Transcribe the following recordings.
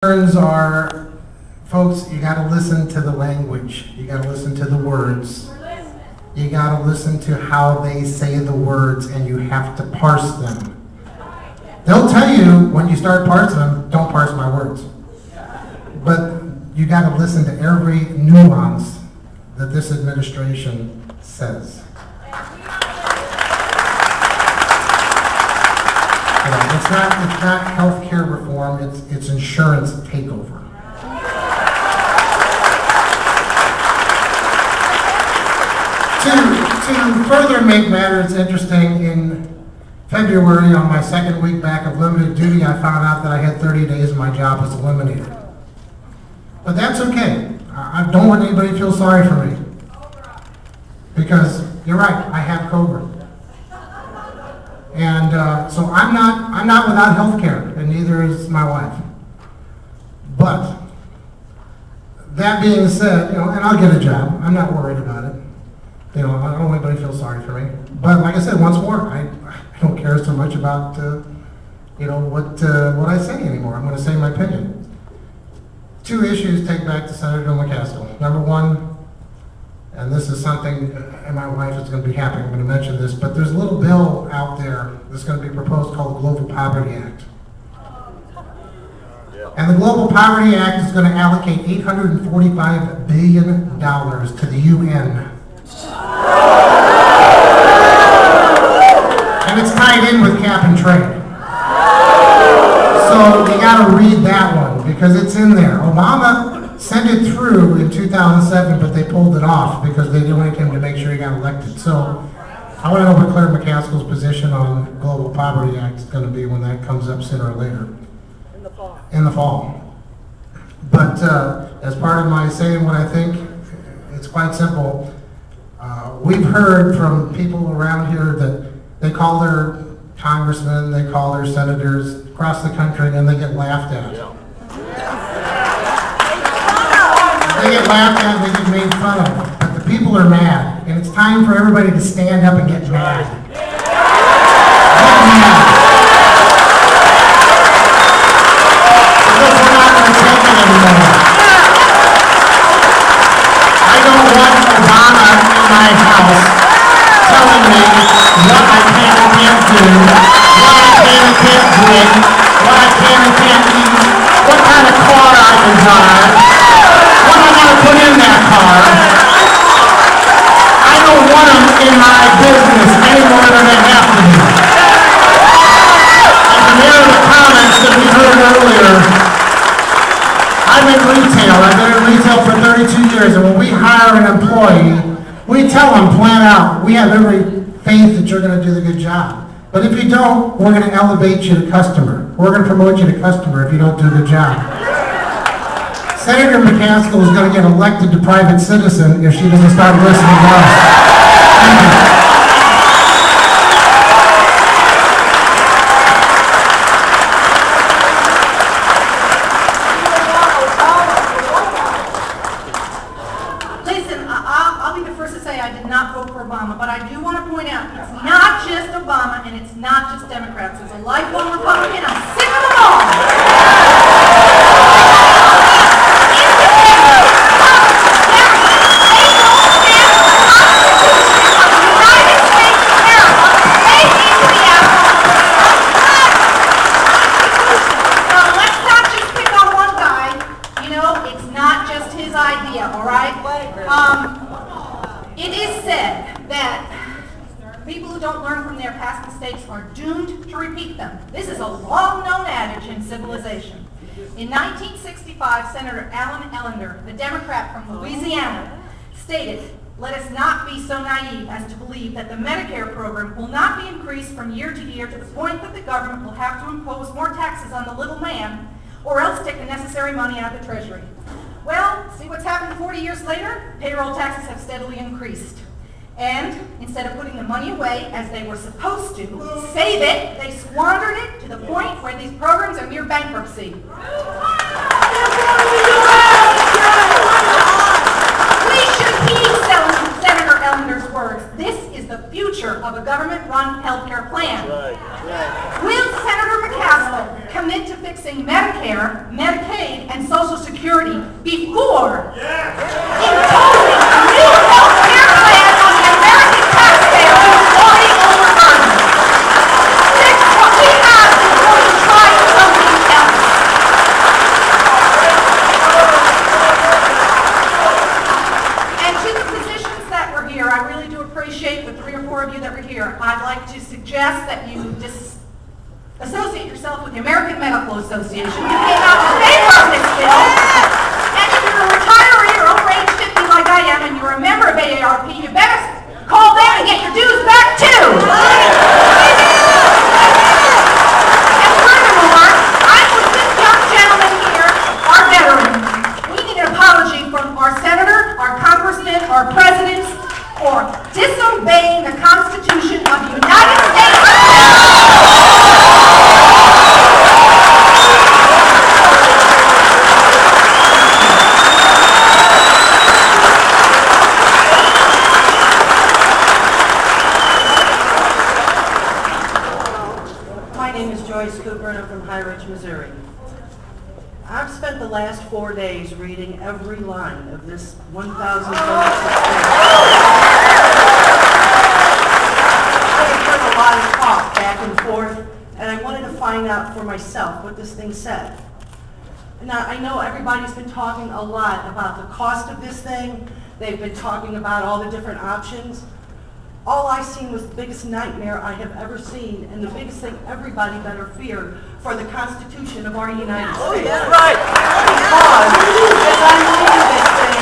Concerns are, folks, you got to listen to the language. You got to listen to the words. You got to listen to how they say the words, and you have to parse them. They'll tell you when you start parsing them, don't parse my words. But you got to listen to every nuance that this administration says. It's not health care reform, it's insurance takeover. To further make matters interesting, in February, on my second week back of limited duty, I found out that I had 30 days and my job was eliminated. But that's okay. I don't want anybody to feel sorry for me. Because you're right, I have COBRA. And so I'm not without health care, and neither is my wife. But that being said, and I'll get a job. I'm not worried about it. I don't want anybody to feel sorry for me. But like I said, once more, I don't care so much about what I say anymore. I'm going to say my opinion. Two issues take back to Senator McCaskill. Number one, and this is something, and my wife is going to be happy I'm going to mention this, but there's a little bill out there that's going to be proposed called the Global Poverty Act. And the Global Poverty Act is going to allocate $845 billion to the UN. And it's tied in with cap and trade. So you got to read that one because it's in there. Obama sent it through in 2007, but they pulled it off because they wanted him to make sure he got elected. So I want to know what Claire McCaskill's position on the Global Poverty Act is going to be when that comes up sooner or later. In the fall. In the fall. But as part of my saying what I think, it's quite simple. We've heard from people around here that they call their congressmen, they call their senators across the country, and they get laughed at. Yeah. They get laughed at, they get made fun of. But the people are mad, and it's time for everybody to stand up and get mad. Get mad. Because we're not going to take it anymore. I don't want Obama in my house telling me what I can and can't do, what I can and can't drink, what I can and can't eat, what kind of car I can drive. What am I going to put in that car? I don't want them in my business any more than they have to be. And to mirror the comments that we heard earlier, I'm in retail. I've been in retail for 32 years, and when we hire an employee, we tell them, plan out. We have every faith that you're going to do the good job. But if you don't, we're going to elevate you to customer. We're going to promote you to customer if you don't do a good job. Senator McCaskill is going to get elected to private citizen if she doesn't start listening to us. Thank you. Listen, I'll be the first to say I did not vote for Obama, but I do want to point out it's not just Obama and it's not just Democrats. As a lifelong Republican, I'm sick of them all. It is said that people who don't learn from their past mistakes are doomed to repeat them. This is a long-known adage in civilization. In 1965, Senator Alan Ellender, the Democrat from Louisiana, stated, "Let us not be so naive as to believe that the Medicare program will not be increased from year to year to the point that the government will have to impose more taxes on the little man or else take the necessary money out of the Treasury." Well, see what's happened 40 years later? Payroll taxes have steadily increased. And instead of putting the money away as they were supposed to, save it, they squandered it to the point where these programs are near bankruptcy. We should heed Senator Ellender's words. This is the future of a government-run healthcare plan. Will Senator McCaskill commit to fixing Medicare, Medicaid, and Social Security before imposing a new health care plan on the American taxpayer who is already overburdened. Fix what we have before you try something else. And to the physicians that were here, I really do appreciate the 3 or 4 of you that were here. I'd like to suggest that you associate yourself with the American Medical Association. You came out in favor of this bill. And if you're a retiree or over age 50 like I am and you're a member of AARP, you better call them and get your dues back too. And furthermore, I'm with this young gentleman here, our veteran. We need an apology from our senator, our congressman, our presidents for disobeying the Constitution of the United States. Missouri. I've spent the last 4 days reading every line of this 1,000 pages. I've heard a lot of talk back and forth, and I wanted to find out for myself what this thing said. Now, I know everybody's been talking a lot about the cost of this thing. They've been talking about all the different options. All I seen was the biggest nightmare I have ever seen, and the biggest thing everybody better fear for the Constitution of our United States. Oh, yeah. Right. Because as I'm reading this thing,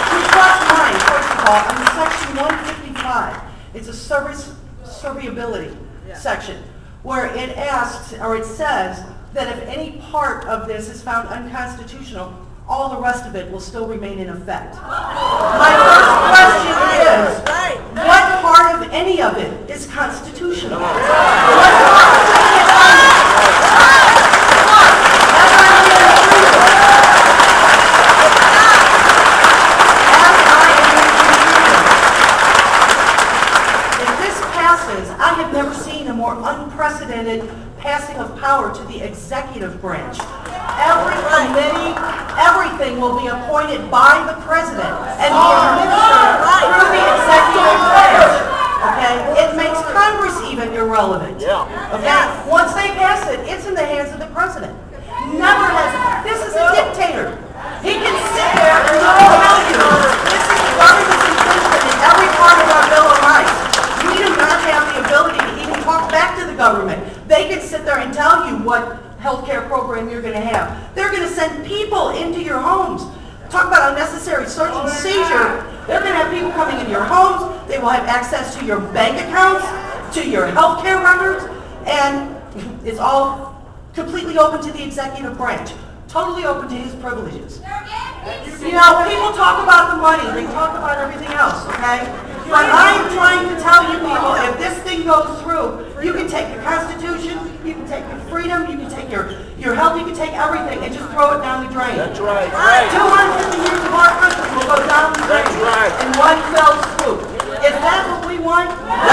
which was mine, first of all, in section 155, it's a serviceability section, where it asks, or it says, that if any part of this is found unconstitutional, all the rest of it will still remain in effect. My first question is, what part of any of it is constitutional? What part of any of it if this passes, I have never seen a more unprecedented passing of power to the executive branch. Every committee, everything will be appointed by the president and be administered through the executive branch. Okay? It makes Congress even irrelevant. Okay? Once they pass it, it's in the hands of the president. Never has. This is a dictator. He can sit there and tell you this is the government's infringement in every part of our Bill of Rights. We do not have the ability to even talk back to the government. They can sit there and tell you what healthcare program you're going to have. They're going to send people into your homes. Talk about unnecessary search and seizure. They're going to have people coming into your homes. They will have access to your bank accounts, to your healthcare records, and it's all completely open to the executive branch. Totally open to his privileges. You know, people talk about the money. They talk about everything else, okay? But I'm trying to tell you people, if this thing goes through, you can take the Constitution, you can take your freedom, you can take your health, you can take everything and just throw it down the drain. That's right. 250 years of our country will go down the drain. That's right. In one fell swoop. Is that what we want? No!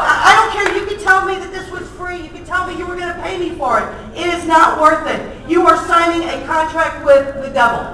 I don't care. You can tell me that this was free. You can tell me you were going to pay me for it. It is not worth it. You are signing a contract with the devil.